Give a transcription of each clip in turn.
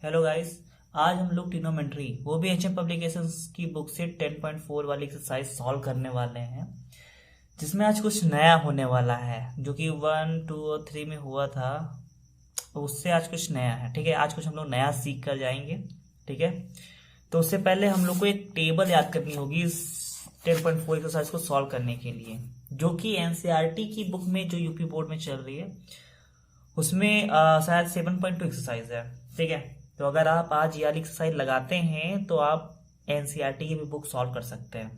Hello guys. आज हम लोग ट्रिग्नोमेट्री वो भी एचएम पब्लिकेशंस की बुक से 10.4 वाली एक्सरसाइज सॉल्व करने वाले हैं, जिसमें आज कुछ नया होने वाला है जो कि 1, 2 और 3 में हुआ था। उससे आज कुछ नया है। ठीक है, आज कुछ हम लोग नया सीख कर जाएंगे। ठीक है, तो उससे पहले हम लोग को एक टेबल याद करनी होगी इस 10.4 एक्सरसाइज को सॉल्व करने के लिए, जो कि एनसीईआरटी की बुक में जो यूपी बोर्ड में चल रही है उसमें शायद 7.2 एक्सरसाइज है। ठीक है, तो अगर आप आज ये वाली एक्सरसाइज लगाते हैं तो आप एनसीईआरटी की भी बुक सॉल्व कर सकते हैं,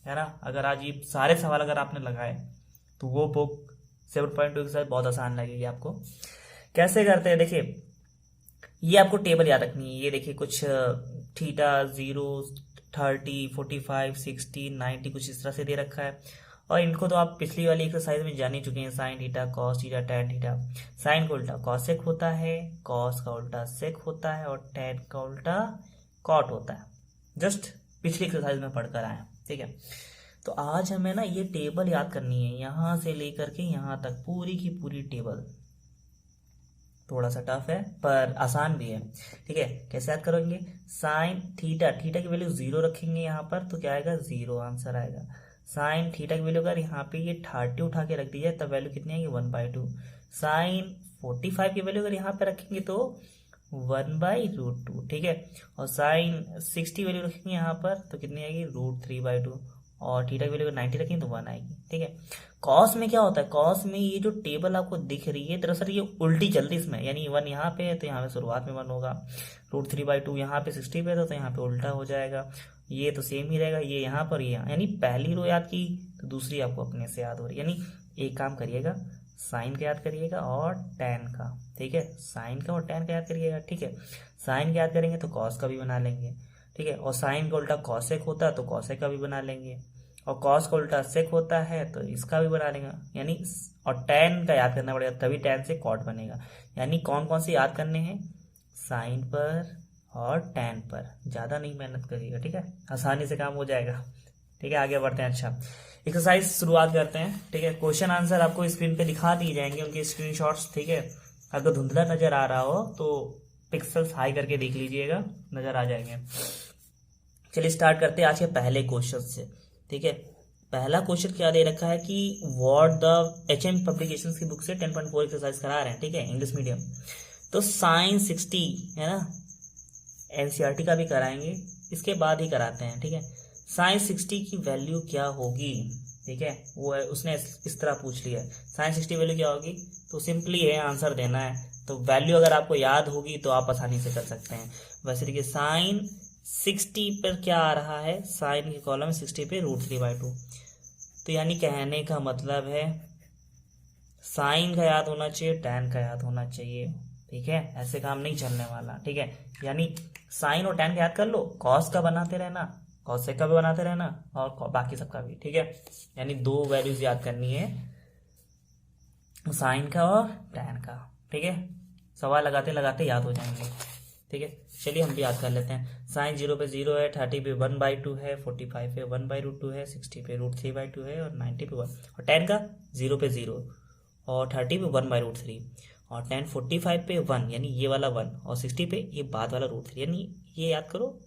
है ना। अगर आज ये सारे सवाल अगर आपने लगाए तो वो बुक 7.2 एक्सरसाइज बहुत आसान लगेगी आपको। कैसे करते हैं देखिए, ये आपको टेबल याद रखनी है। ये देखिए कुछ थीटा 0, 30, 45, 60, 90 कुछ इस तरह से दे रखा है, और इनको तो आप पिछली वाली एक्सरसाइज में जान ही चुके हैं। Sine theta, cos theta, tan theta. Sine का उल्टा कॉसेक होता है, कॉस का उल्टा सेक होता है, और टेन का उल्टा कॉट होता है। जस्ट पिछली एक्सरसाइज में पढ़कर आए। ठीक है, तो आज हमें ना ये टेबल याद करनी है, यहाँ से लेकर के यहाँ तक पूरी की पूरी टेबल। थोड़ा सा टफ है पर आसान भी है। ठीक है, कैसे याद करोगे? साइन थीटा, थीटा की वैल्यू 0 रखेंगे यहाँ पर तो क्या आएगा? 0 आंसर आएगा। साइन थीटा की वैल्यू अगर यहाँ पे ये 30 उठा के रख दी जाए तब वैल्यू कितनी आएगी? 1/2। साइन 45 की वैल्यू अगर यहाँ पे रखेंगे तो 1/√2। ठीक है, और साइन 60 वैल्यू रखेंगे यहाँ पर तो कितनी आएगी? √3/2। और थीटा की वैल्यू अगर 90 रखेंगे तो 1 आएगी। ठीक है, कॉस में क्या होता है? कॉस में ये जो टेबल आपको दिख रही है दरअसल ये उल्टी चल रही है इसमें, यानी 1 यहाँ पे है तो यहाँ पे शुरुआत में 1 होगा। √3/2 यहाँ पे 60 पे तो यहाँ पे उल्टा हो जाएगा। ये तो सेम ही रहेगा, ये यहाँ पर, ये यहाँ, यानी पहली रो याद की तो दूसरी आपको अपने से याद हो रही है। यानी एक काम करिएगा, साइन का याद करिएगा और टैन का। ठीक है, साइन का और टैन का याद करिएगा। ठीक है, साइन का याद करेंगे तो कॉस का भी बना लेंगे। ठीक है, और साइन का उल्टा कॉसेक होता है तो कॉसेक का भी बना लेंगे, और कॉस का उल्टा सेक होता है तो इसका भी बना लेंगे। यानी और टैन का याद करना पड़ेगा तभी टैन से कॉट बनेगा। यानी कौन कौन से याद करने हैं? साइन पर और टैन पर। ज़्यादा नहीं मेहनत करिएगा। ठीक है, आसानी से काम हो जाएगा। ठीक है, आगे बढ़ते हैं। अच्छा, एक्सरसाइज शुरुआत करते हैं। ठीक है, क्वेश्चन आंसर आपको स्क्रीन पे दिखा दिए जाएंगे, उनके स्क्रीनशॉट्स। ठीक है, अगर धुंधला नजर आ रहा हो तो पिक्सल्स हाई करके देख लीजिएगा, नजर आ जाएंगे। चलिए स्टार्ट करते हैं आज के पहले क्वेश्चन से। ठीक है, पहला क्वेश्चन क्या दे रखा है कि व्हाट द एचएम पब्लिकेशंस की बुक से 10.4 एक्सरसाइज करा रहे हैं। ठीक है, इंग्लिश मीडियम, तो साइन 60 है ना, एनसीईआरटी का भी कराएंगे, इसके बाद ही कराते हैं। ठीक है, साइन 60 की वैल्यू क्या होगी? ठीक है, वो है, उसने इस तरह पूछ लिया है साइन 60 वैल्यू क्या होगी, तो सिंपली है आंसर देना है। तो वैल्यू अगर आपको याद होगी तो आप आसानी से कर सकते हैं। वैसे देखिए साइन 60 पर क्या आ रहा है? साइन के कॉलम 60 पे √3/2। तो यानी कहने का मतलब है साइन का याद होना चाहिए, टैन का याद होना चाहिए। ठीक है, ऐसे काम नहीं चलने वाला। ठीक है, यानी साइन और टैन का याद कर लो, कॉस का बनाते रहना, कॉसेक का भी बनाते रहना, और बाकी सबका भी। ठीक है, यानी 2 वैल्यूज याद करनी है, साइन का और टैन का। ठीक है, सवाल लगाते लगाते याद हो जाएंगे। ठीक है, चलिए हम भी याद कर लेते हैं। साइन 0 पे 0 है, 30 पे 1/2 है, 45 पे 1/√2 है, 60 पे √3/2 है, और 90 पे 1। और टैन का 0 पे 0 और 30 पे 1/√3, और टैन 45 पे 1 यानी ये वाला 1, और 60 पे ये बाद वाला √3। यानी ये याद करो,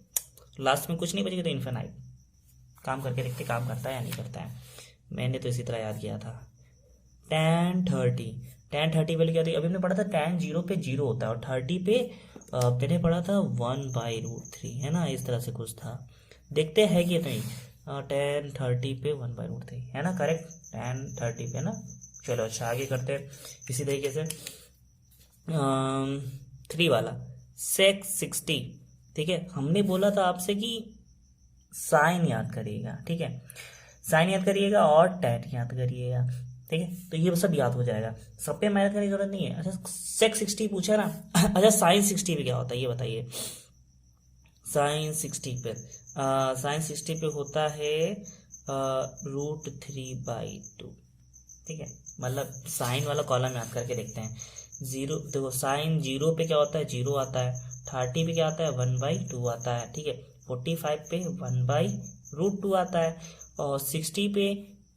लास्ट में कुछ नहीं बचेगा तो इन्फिनाइट। काम करके देखते काम करता है या नहीं करता है। मैंने तो इसी तरह याद किया था। टैन 30 वैल्यू क्या थी? अभी हमने पढ़ा था टैन 0 पे 0 होता है, और 30 पे मैंने पढ़ा था 1/√3, है ना, इस तरह से कुछ था। देखते हैं कि नहीं, टैन 30 पे 1/√3 है ना, करेक्ट, टैन 30 पे ना। चलो अच्छा, आगे करते हैं इसी तरीके से। 3 वाला सेक 60। ठीक है, हमने बोला था आपसे कि साइन याद करिएगा। ठीक है, साइन याद करिएगा और टैन याद करिएगा। ठीक है, तो ये सब याद हो जाएगा, सब पे मेहनत करने की जरूरत नहीं है। अच्छा, सेक 60 पूछा ना। अच्छा, साइन 60 पे क्या होता है ये बताइए। साइन 60 पे होता है √3/2। ठीक है, मतलब साइन वाला कॉलम याद करके देखते हैं। 0 देखो, साइन 0 पे क्या होता है? 0 आता है। 30 पे क्या आता है? 1/2 आता है। ठीक है, 45 पे 1/√2 आता है, और 60 पे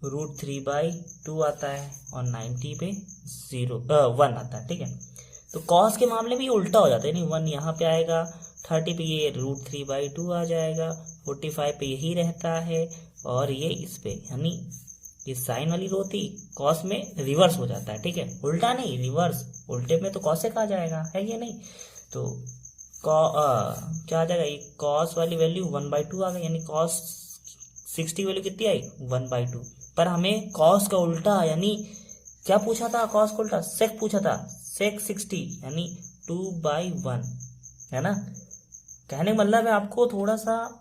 √3/2 आता है, और 90 पे 1 आता है। ठीक है, तो कॉस के मामले में ये उल्टा हो जाता है, यानी 1 यहाँ पे आएगा, 30 पे ये √3/2 आ जाएगा, 45 पे यही रहता है, और ये इस पे, यानी ये साइन वाली रो थी, कॉस में रिवर्स हो जाता है, ठीक है, उल्टा नहीं रिवर्स, उल्टे में तो कॉसेक आ जाएगा, है ये नहीं, तो क्या आ जाएगा, ये कॉस वाली वैल्यू 1/2 आ गई, यानी कॉस 60 वैल्यू कितनी आई 1/2, पर हमें कॉस का उल्टा यानी क्या पूछा था, कॉस का उल्टा सेक पूछा था, सेक 60 यानी 2/1, है ना। कहने का मतलब है आपको थोड़ा सा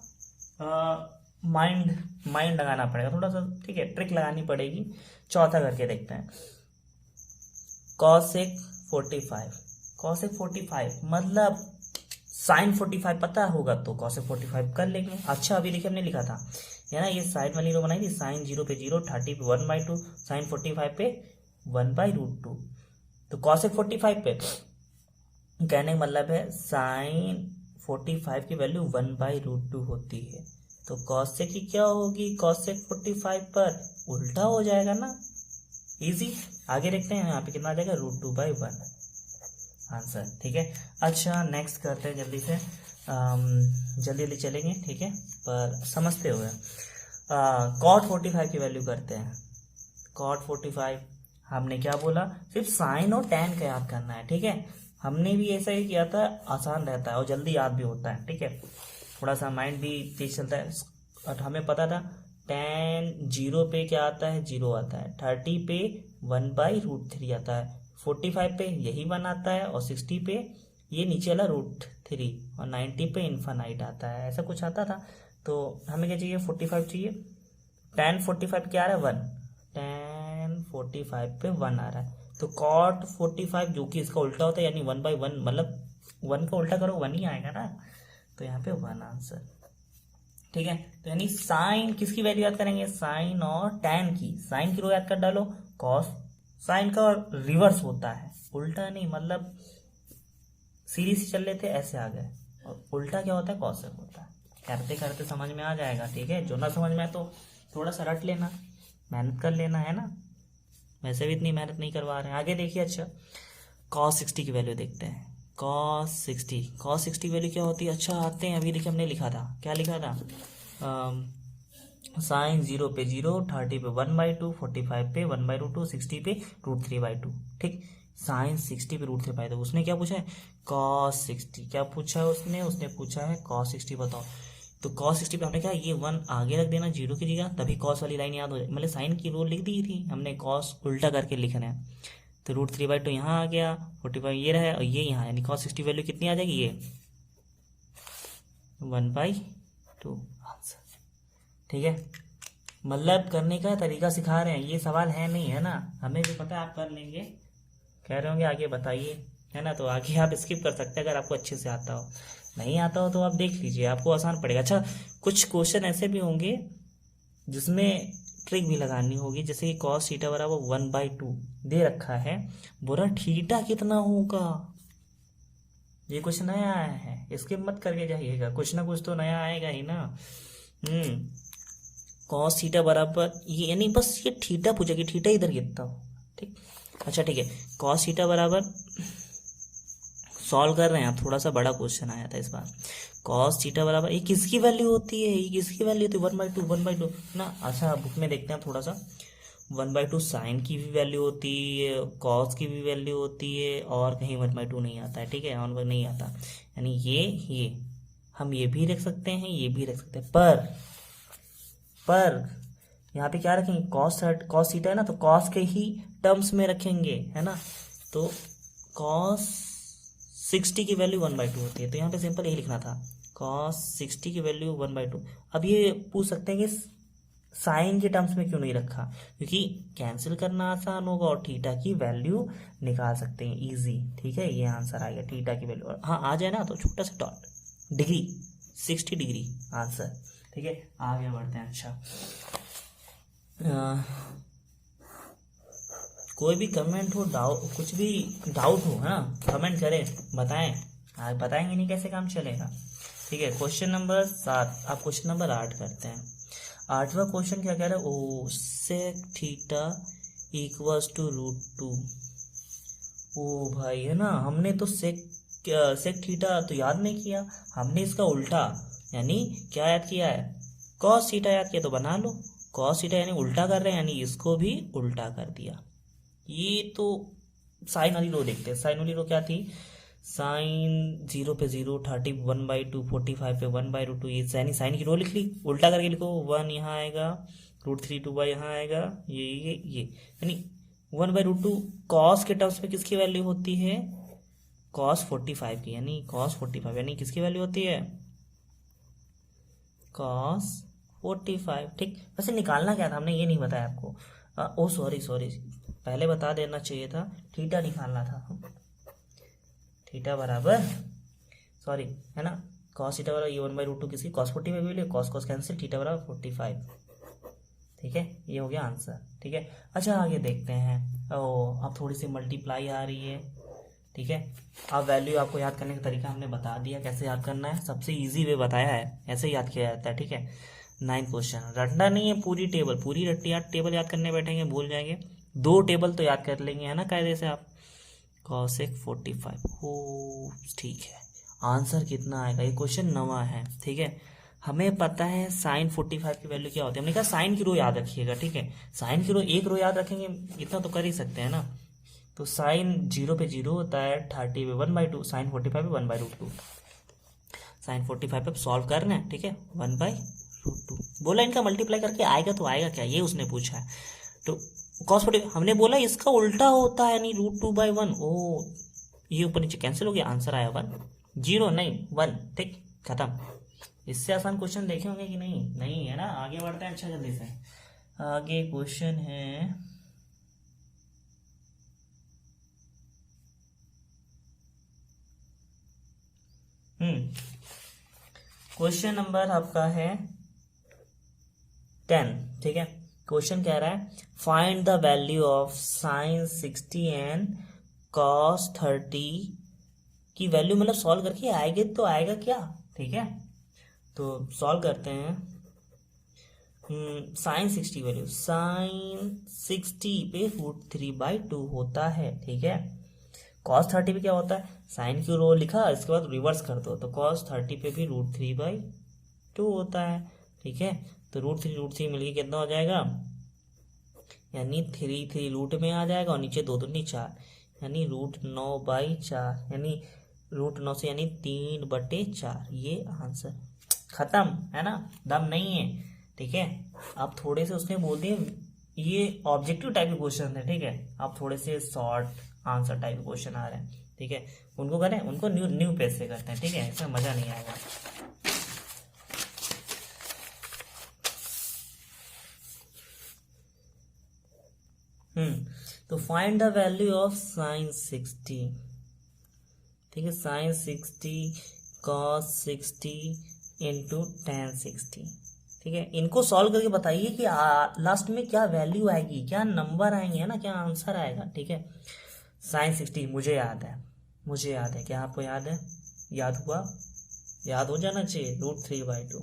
माइंड लगाना पड़ेगा थोड़ा सा, ठीक है, ट्रिक लगानी पड़ेगी। चौथा करके देखते हैं, कॉसेक 45 मतलब साइन 45 पता होगा तो कॉसेक 45 कर लेंगे। अच्छा अभी देखिए हमने लिखा था, है ना, ये साइन वाली रो बनाई थी, साइन 0 पे 0, 30 पे 1/2, साइन 45 पे 1/√2, तो कॉसेक 45 पे कहने का मतलब है साइन 45 की वैल्यू 1/√2 होती है, तो कॉसेक की क्या होगी, कॉसेक 45 पर उल्टा हो जाएगा ना, इजी। आगे देखते हैं यहाँ पे कितना आ जाएगा, √2/1 आंसर, ठीक है। अच्छा नेक्स्ट करते हैं जल्दी से, जल्दी जल्दी चलेंगे, ठीक है, पर समझते हुए कॉट 45 की वैल्यू करते हैं। कॉट 45 हमने क्या बोला, सिर्फ साइन और टैन का याद करना है, ठीक है, हमने भी ऐसा ही किया था, आसान रहता है और जल्दी याद भी होता है, ठीक है, थोड़ा सा माइंड भी तेज चलता है। और हमें पता था टैन 0 पे क्या आता है, 0 आता है, 30 पे 1/√3 आता है, 45 पे यही 1 आता है, और 60 पे ये नीचे वाला √3, और 90 पे इन्फानाइट आता है, ऐसा कुछ आता था। तो हमें क्या चाहिए, 45 चाहिए, टैन 45 क्या आ रहा है 1, टैन 45 पे 1 आ रहा है, तो कॉट 45 जो कि इसका उल्टा होता है, यानी 1/1, मतलब 1 का उल्टा करो 1 ही आएगा ना, तो यहाँ पे 1 आंसर, ठीक है। तो यानी साइन किसकी वैल्यू याद करेंगे, साइन और टैन की, साइन की रो याद कर डालो, कॉस साइन का रिवर्स होता है, उल्टा नहीं, मतलब सीरीज से चल रहे थे ऐसे आ गए, और उल्टा क्या होता है, कॉसेक होता है। करते करते समझ में आ जाएगा, ठीक है, जो ना समझ में आए तो थोड़ा सा रट लेना, मेहनत कर लेना, है ना, वैसे भी इतनी मेहनत नहीं करवा रहे हैं। आगे देखिए, अच्छा cos 60 की वैल्यू देखते हैं, cos 60 वैल्यू क्या होती है, अच्छा आते हैं, अभी देखिए हमने लिखा था, क्या लिखा था, साइन 0 पे 0, 30 पे 1/2, 45 पे 1/√2, 60 पे √3/2, ठीक। साइन 60 पे √3/2, उसने क्या पूछा है, cos 60, क्या पूछा है उसने पूछा है cos 60 बताओ, तो cos 60 पे हमने क्या, ये 1 आगे रख देना 0 की जगह, तभी cos वाली लाइन याद हो जाए, मतलब साइन की रो लिख दी थी हमने, cos उल्टा करके लिखना है, तो √3/2 यहाँ आ गया, 45 ये रहा, और ये यहाँ, यानी cos 60 वैल्यू कितनी आ जाएगी, ये 1/2 आंसर, ठीक है। मतलब करने का तरीका सिखा रहे हैं, ये सवाल है नहीं, है ना, हमें भी पता है आप कर लेंगे, कह रहे होंगे आगे बताइए, है ना, तो आगे आप स्किप कर सकते हैं अगर आपको अच्छे से आता हो, नहीं आता हो तो आप देख लीजिए, आपको आसान पड़ेगा। अच्छा कुछ क्वेश्चन ऐसे भी होंगे जिसमें ट्रिक भी लगानी होगी, जैसे कि cos थीटा बराबर 1/2 दे रखा है, बोला थीटा कितना होगा, ये कुछ नया आया है, इसके मत करके जाइएगा, कुछ ना कुछ तो नया आएगा ही ना। cos थीटा बराबर ये, यानी बस ये थीटा पूछा कि थीटा इधर कितना हो, ठीक। अच्छा ठीक है, cos थीटा बराबर सॉल्व कर रहे हैं आप, थोड़ा सा बड़ा क्वेश्चन आया था इस बार, cos थीटा बराबर ये किसकी वैल्यू होती है, ये किसकी वैल्यू होती है, 1/2 ना। अच्छा बुक में देखते हैं थोड़ा सा, 1/2 साइन की भी वैल्यू होती है, cos की भी वैल्यू होती है, और कहीं 1/2 नहीं आता है, ठीक है, ऑन नहीं आता, यानी ये हम ये भी रख सकते हैं, ये भी रख सकते हैं, पर यहाँ पे क्या रखेंगे, cos थीटा है ना, तो cos के ही टर्म्स में रखेंगे, है ना, तो cos 60 की वैल्यू 1/2 होती है, तो यहाँ पे सिंपल यही लिखना था, cos 60 की वैल्यू 1/2। अब ये पूछ सकते हैं कि साइन के टर्म्स में क्यों नहीं रखा, क्योंकि कैंसिल करना आसान होगा और थीटा की वैल्यू निकाल सकते हैं इजी, ठीक है, ये आंसर आएगा थीटा की वैल्यू, हाँ आ जाए ना तो छोटा सा डॉट, डिग्री 60 डिग्री आंसर, ठीक है। आगे बढ़ते हैं। अच्छा कोई भी कमेंट हो, कुछ भी डाउट हो, है ना, कमेंट करें, बताएं, आज बताएंगे नहीं कैसे काम चलेगा, ठीक है। क्वेश्चन नंबर 7, आप क्वेश्चन नंबर 8 करते हैं। 8वां क्वेश्चन क्या कह रहा है, ओ सेक थीटा इक्वल्स टू √2 ओ भाई है ना, हमने तो सेक थीटा तो याद नहीं किया, हमने इसका उल्टा यानी क्या याद किया है, कॉस थीटा याद किया, तो बना लो कॉस थीटा यानी उल्टा कर रहे हैं, यानी इसको भी उल्टा कर दिया। ये तो साइन वाली रो देखते हैं, साइन वाली रो क्या थी, साइन 0 पे 0, 30 1/2, 45 पे 1/√2, ये यानी साइन की रो लिख ली, उल्टा करके लिखो 1 यहाँ आएगा, √3 2 यहाँ आएगा, ये यानी 1/√2 कॉस के टर्म्स में किसकी वैल्यू होती है, कॉस 45 की, यानी कॉस 45 यानी किसकी वैल्यू होती है, कॉस 45। ठीक, वैसे निकालना क्या था, हमने ये नहीं बताया आपको, ओ सॉरी सॉरी, पहले बता देना चाहिए था, थीटा निकालना था, थीटा बराबर, सॉरी है ना, कॉस थीटा बराबर ये 1/√2 किसकी, कॉस 45 भी ले, कॉस कॉस कैंसिल, थीटा बराबर 45। ठीक है, ये हो गया आंसर। ठीक है, अच्छा आगे देखते हैं। ओ अब थोड़ी सी मल्टीप्लाई आ रही है। ठीक है, अब वैल्यू आपको याद करने का तरीका हमने बता दिया, कैसे याद करना है, सबसे इजी वे बताया है, ऐसे ही याद किया जाता है। ठीक है, 9 क्वेश्चन, रटना नहीं है, पूरी टेबल पूरी रट्टी याद, टेबल याद करने बैठेंगे भूल जाएंगे, 2 टेबल तो याद कर लेंगे है ना कायदे से आप, cosec 45 हो। ठीक है, आंसर कितना आएगा, ये क्वेश्चन नवा है। ठीक है, हमें पता है साइन 45 की वैल्यू क्या होती है, हमने कहा साइन की रो याद रखिएगा। ठीक है, साइन की रो एक रो याद रखेंगे, इतना तो कर ही सकते हैं ना, तो साइन 0 पे 0 होता है, 30 पे 1/2, साइन 45 पे 1/√2, साइन 45 पे सॉल्व करना है। ठीक है, 1/√2 बोला, इनका मल्टीप्लाई करके आएगा तो आएगा क्या, ये उसने पूछा है। तो cos 45 हमने बोला इसका उल्टा होता है, यानी √2/1। ओ ये ऊपर नीचे कैंसिल हो गया, आंसर आया 1, 0 नहीं 1। ठीक, खत्म। इससे आसान क्वेश्चन देखे होंगे कि नहीं, नहीं है ना, आगे बढ़ते हैं। अच्छा जल्दी से आगे क्वेश्चन है, क्वेश्चन नंबर आपका है 10। ठीक है, क्वेश्चन कह रहा है find the value of sine 60 and cos 30 की वैल्यू, मतलब सॉल्व करके आएगी तो आएगा क्या। ठीक है, तो सॉल्व करते हैं। साइन 60 वैल्यू, साइन 60 पे √3/2 होता है। ठीक है, कॉस 30 पे क्या होता है, साइन की रो लिखा, इसके बाद रिवर्स कर दो, तो कॉस 30 पे भी √3/2 होता है। ठीक है, तो √3 मिलके कितना हो जाएगा, यानी 3 रूट में आ जाएगा, और नीचे 2 दूनी 4, यानी √9/4, यानी √9 से यानी 3/4, ये आंसर। खत्म है ना, दम नहीं है। ठीक है, अब थोड़े से उसने बोल दिए ये ऑब्जेक्टिव टाइप के क्वेश्चन है। ठीक है, अब थोड़े से शॉर्ट आंसर टाइप के क्वेश्चन आ रहे हैं। ठीक है, उनको करें, उनको न्यू पेज से करते हैं। ठीक है, इसमें मजा नहीं आएगा। तो find the value of sine 60। ठीक है, साइन 60 कॉस 60 इंटू tan 60। ठीक है, इनको सॉल्व करके बताइए कि लास्ट में क्या वैल्यू आएगी, क्या नंबर आएंगे, है ना, क्या आंसर आएगा। ठीक है, साइन 60 मुझे याद है, मुझे याद है, क्या आपको याद है, याद हुआ, याद हो जाना चाहिए, √3/2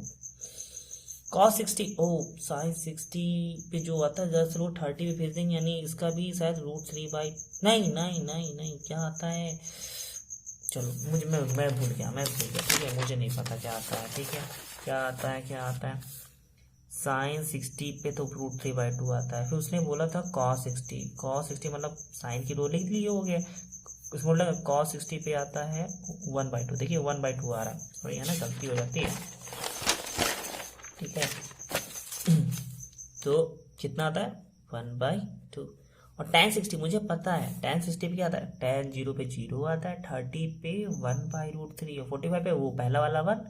cos 60। ओ साइन 60 पे जो आता है दरअसल वो 30 पे भेज देंगे, यानी इसका भी शायद √3/, नहीं नहीं नहीं नहीं, क्या आता है, चलो मुझे मैं भूल गया, ठीक है, मुझे नहीं पता क्या आता है। ठीक है, क्या आता है, क्या आता है, साइन 60 पे तो √3/2 आता है, फिर उसने बोला था cos 60 मतलब साइन की रो लिख ली, हो गया, उसमें बोला cos 60 पे आता है 1/2, देखिए 1/2 आ रहा है, सॉरी है ना, गलती हो जाती है। ठीक है, तो कितना आता है 1/2, और tan 60 मुझे पता है, tan 60 पे क्या आता है, tan 0 पे 0 आता है, 30 पे 1/√3, और 45 पे वो पहला वाला 1,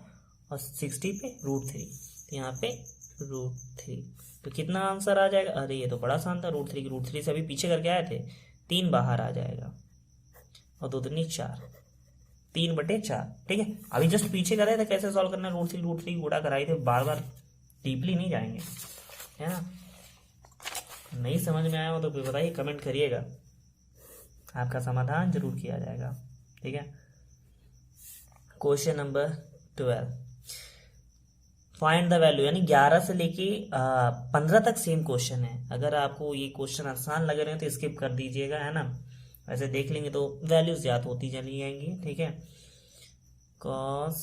और 60 पे √3, तो यहाँ पे √3, तो कितना आंसर आ जाएगा, अरे ये तो बड़ा आसान था, √3 से अभी पीछे करके आए थे, 3 बाहर आ जाएगा, और 2 दूनी 4, 3/4। ठीक है, अभी जस्ट पीछे कर रहे थे कैसे सॉल्व करना है, √3 गुणा कराई थे, बार बार डीपली नहीं जाएंगे, है ना। नहीं समझ में आया हो तो फिर बताइए, कमेंट करिएगा, आपका समाधान जरूर किया जाएगा। ठीक है, question number 12, find the value, यानी 11 से लेके 15 तक सेम क्वेश्चन है। अगर आपको ये क्वेश्चन आसान लग रहे हैं तो स्किप कर दीजिएगा, है ना, ऐसे देख लेंगे तो वैल्यूज याद होती चली जाएंगी, ठीक है। cos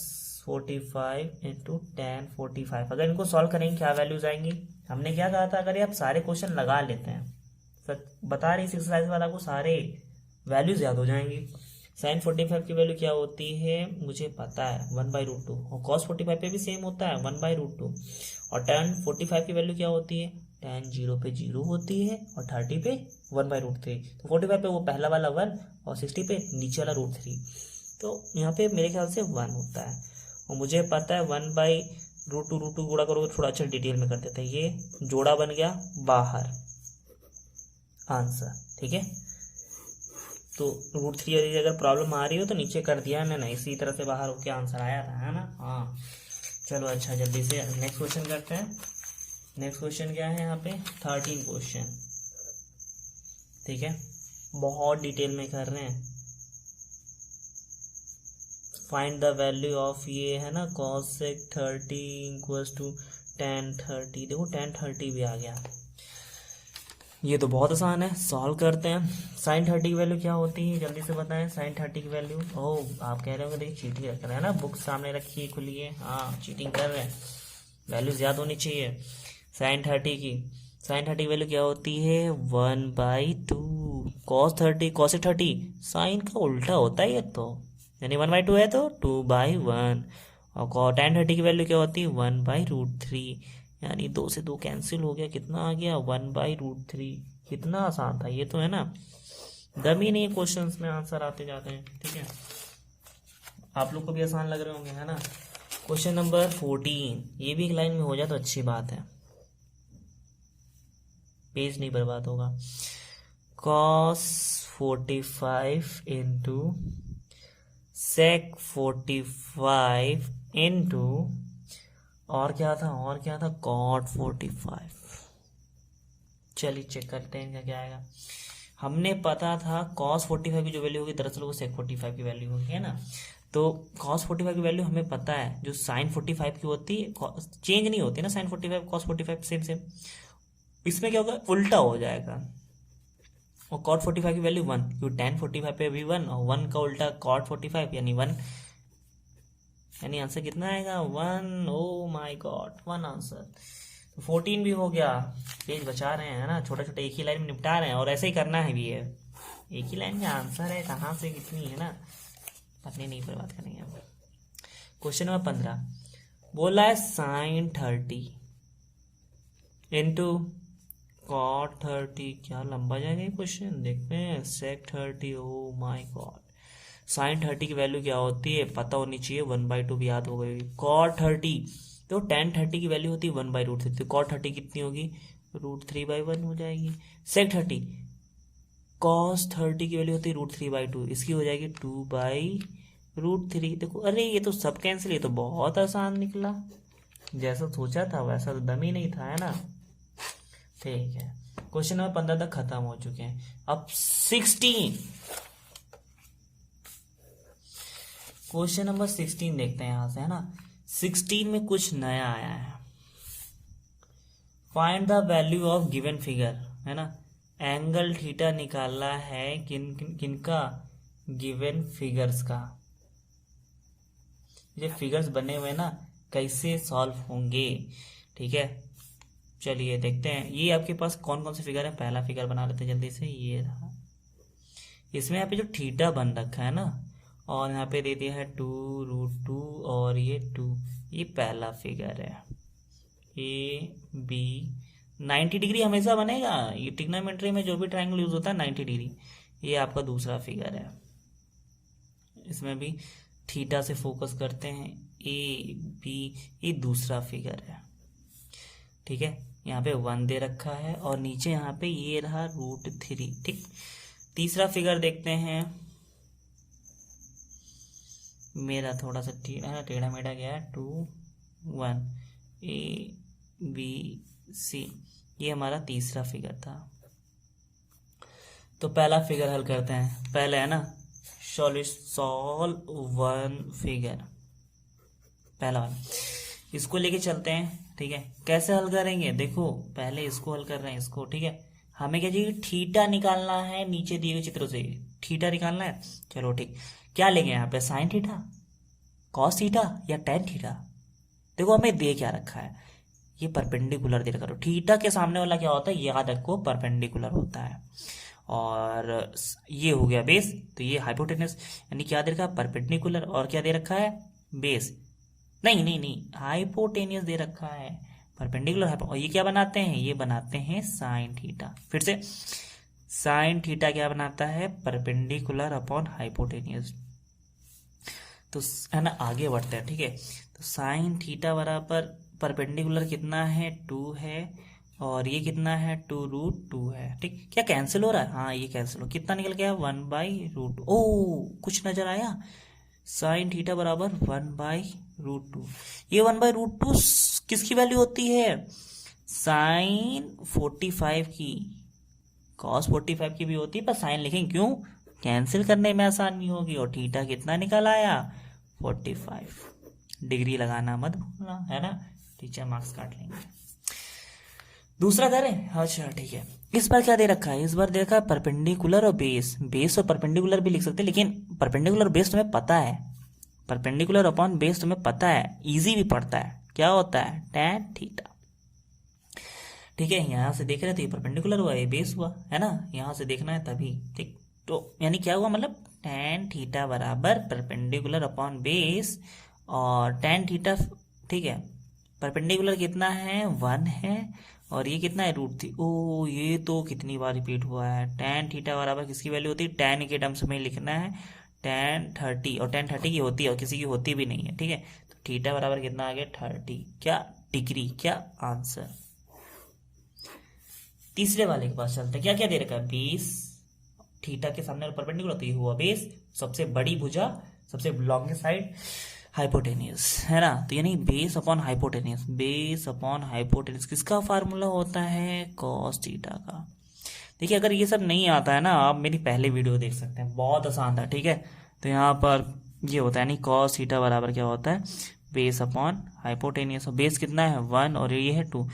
45 इंटू tan 45, अगर इनको सॉल्व करेंगे क्या वैल्यूज आएंगी। हमने क्या कहा था, अगर ये आप सारे क्वेश्चन लगा लेते हैं, सर बता रही एक्सरसाइज वाला को सारे वैल्यूज याद हो जाएंगी। साइन 45 की वैल्यू क्या होती है मुझे पता है, 1/√2, और cos 45 पे भी सेम होता है 1/√2, और tan 45 की वैल्यू क्या होती है, tan 0 पे 0 होती है और 30 पे 1/√3। तो 45 पे वो पहला वाला 1 और 60 पे नीचे वाला √3, तो यहाँ पे मेरे ख्याल से 1 होता है। और मुझे पता है 1/√2 गुणा करोगे, थोड़ा अच्छा डिटेल में कर देते हैं। ये जोड़ा बन गया बाहर आंसर, ठीक है। तो √3 अगर प्रॉब्लम आ रही हो तो नीचे कर दिया है मैंने, इसी तरह से बाहर होके आंसर आया था, है ना। हाँ चलो अच्छा, जल्दी से नेक्स्ट क्वेश्चन करते हैं। नेक्स्ट क्वेश्चन क्या है यहाँ पे, 13 क्वेश्चन, ठीक है, बहुत डिटेल में कर रहे हैं। फाइंड द वैल्यू ऑफ ये है ना cos 30 = tan 30। देखो tan 30 भी आ गया, ये तो बहुत आसान है, सॉल्व करते हैं। साइन 30 की वैल्यू क्या होती है जल्दी से बताएं। साइन 30 की वैल्यू, ओह आप कह रहे होंगे देखिए चीटिंग कर रहे हैं ना, बुक सामने रखिए खुलिए, हाँ चीटिंग कर रहे हैं, वैल्यूज याद होनी चाहिए। साइन 30 की, साइन 30 की वैल्यू क्या होती है 1/2। cos 30 साइन का उल्टा होता है ये तो, यानी 1/2 है तो 2/1, और tan 30 की वैल्यू क्या होती है 1/√3, यानी 2 से 2 कैंसिल हो गया, कितना आ गया 1/√3। कितना आसान था ये तो, है ना, दम ही नहीं क्वेश्चंस में आंसर आते जाते हैं, ठीक है। आप लोग को भी आसान लग रहे होंगे, है ना। क्वेश्चन नंबर 14, ये भी एक लाइन में हो जाए तो अच्छी बात है, पेज नहीं बर्बाद होगा। cos 45 इंटू sec 45 इंटू और क्या था cot 45। चलिए चेक करते हैं क्या आएगा। हमने पता था cos 45 की जो वैल्यू होगी दरअसल वो sec 45 की वैल्यू होगी, है ना। तो cos 45 की वैल्यू हमें पता है, जो sin 45 की होती है चेंज नहीं होती ना, sin 45 cos 45 सेम सेम। इसमें क्या होगा, उल्टा हो जाएगा, और cot 45 की वैल्यू 1, क्योंकि tan 45 पे भी 1, और 1 का उल्टा cot 45 यानी 1, यानी आंसर कितना आएगा 1। Oh my God 1 answer. 14 भी हो गया, पेज बचा रहे हैं, है ना, छोटे छोटे एक ही लाइन में निपटा रहे हैं, और ऐसे ही करना है भी है, एक ही लाइन का आंसर है, कहाँ से कितनी, है ना, अपनी नहीं बर्बाद करेंगे हम। क्वेश्चन नंबर 15 बोला है sin 30 इंटू cot 30, क्या लंबा जाएगा ये क्वेश्चन, देखते हैं। sec 30, oh my God, sin 30 की वैल्यू क्या होती है पता होनी चाहिए, 1/2 भी याद हो गई। cot 30 तो tan 30 की वैल्यू होती है 1/√3, तो cot 30 कितनी होगी √3/1 हो जाएगी। sec 30 cos 30 की वैल्यू होती है √3/2, इसकी हो जाएगी 2/√3। देखो अरे ये तो सब कैंसिल, ये तो बहुत आसान निकला, जैसा सोचा था वैसा तो दम ही नहीं था, है ना। ठीक है, क्वेश्चन नंबर 15 तक खत्म हो चुके हैं। अब 16, क्वेश्चन नंबर 16 देखते हैं यहां से, है ना। 16 में कुछ नया आया है, find the value of given figure, है ना। एंगल थीटा निकालना है किनका, गिवन फिगर्स का। ये फिगर्स बने हुए ना कैसे सॉल्व होंगे, ठीक है। चलिए देखते हैं, ये आपके पास कौन कौन से फिगर है। पहला फिगर बना लेते हैं जल्दी से, ये रहा। इसमें यहाँ पे जो थीटा बन रखा है ना, और यहाँ पे दे दिया है 2√2 और ये 2, ये पहला फिगर है। AB 90 डिग्री हमेशा बनेगा, ये ट्रिग्नोमेट्री में जो भी ट्रायंगल यूज होता है 90 डिग्री। ये आपका दूसरा फिगर है, इसमें भी थीटा से फोकस करते हैं। AB ये दूसरा फिगर है, ठीक है। यहाँ पे 1 दे रखा है, और नीचे यहाँ पे ये रहा √3, ठीक। तीसरा फिगर देखते हैं, मेरा थोड़ा सा टेढ़ा मेढ़ा गया है, 2 1 ABC, ये हमारा तीसरा फिगर था। तो पहला फिगर हल करते हैं, पहले है ना सॉल्व 1 फिगर, पहला वाला इसको लेके चलते हैं, ठीक है। कैसे हल करेंगे, देखो पहले इसको हल कर रहे हैं, इसको, ठीक है। हमें क्या चाहिए, थीटा निकालना है नीचे दिए हुए चित्र से, थीटा निकालना है। चलो ठीक, क्या लेंगे यहाँ पे, साइन थीटा, कॉस थीटा या टेन थीटा। देखो हमें दे क्या रखा है, ये परपेंडिकुलर दे रखा है। थीटा के सामने वाला क्या होता है, याद रखो परपेंडिकुलर होता है। और ये हो गया बेस, तो ये हाइपोटेनस, यानी क्या दे रखा है, परपेंडिकुलर, और क्या दे रखा है, बेस। नहीं नहीं नहीं, हाइपोटेनियस दे रखा है, परपेंडिकुलर हाइपो। और ये क्या बनाते हैं, ये बनाते हैं साइन थीटा। फिर से, साइन थीटा क्या बनाता है, परपेंडिकुलर अपॉन हाइपोटेनियस। तो है ना, आगे बढ़ते हैं, ठीक है। तो साइन थीटा बराबर परपेंडिकुलर कितना है, 2 है, और ये कितना है, 2√2 है, ठीक। क्या कैंसिल हो रहा है, हाँ ये कैंसिल हो, कितना निकल गया, 1/√2। ओ कुछ नजर आया, साइन थीटा बराबर 1/√2। ये 1/√2 किसकी वैल्यू होती है, साइन 45 की, कॉस 45 की भी होती है, पर साइन लिखेंगे क्यों, कैंसिल करने में आसानी होगी। और थीटा कितना निकल आया, 45 डिग्री लगाना मत भूलना, है ना, टीचर मार्क्स काट लेंगे। दूसरा करें, अच्छा ठीक है। इस बार क्या दे रखा है, इस बार दे रखा है परपेंडिकुलर और बेस। बेस और परपेंडिकुलर भी लिख सकते हैं, लेकिन परपेंडिकुलर बेस तुम्हें पता है, परपेंडिकुलर अपॉन बेस तुम्हें पता है, इजी भी पड़ता है, क्या होता है, tan थीटा, ठीक है। यहाँ से देख रहे थे, परपेंडिकुलर हुआ, ये बेस हुआ, है ना, यहाँ से देखना है तभी, ठीक। तो यानी क्या हुआ, मतलब tan थीटा बराबर परपेंडिकुलर अपॉन बेस, और tan थीटा, ठीक है, परपेंडिकुलर कितना है, 1 है, और ये कितना है, √3। ओ ये तो कितनी बार रिपीट हुआ है। tan थीटा बराबर किसकी वैल्यू होती है, tan के टर्म्स में लिखना है, tan 30, और tan 30 की होती है, और किसी की होती भी नहीं है, ठीक है। तो थीटा बराबर कितना आ गया, 30, क्या डिग्री, क्या आंसर। तीसरे वाले के पास चलते हैं, क्या क्या दे रखा है, बेस, थीटा के सामने परपेंडिकुलर, तो ये हुआ बेस, सबसे बड़ी भुजा, सबसे लॉन्गेस्ट साइड, हाइपोटेनियस, है ना। तो यानी base upon hypotenuse, base upon hypotenuse किसका फार्मूला होता है, कॉस थीटा का। देखिए अगर ये सब नहीं आता है ना, आप मेरी पहले वीडियो देख सकते हैं, बहुत आसान था, ठीक है। तो यहाँ पर ये होता है, यानी कॉस थीटा बराबर क्या होता है, बेस अपॉन हाइपोटेनियस। और बेस कितना है, 1, और ये है 2।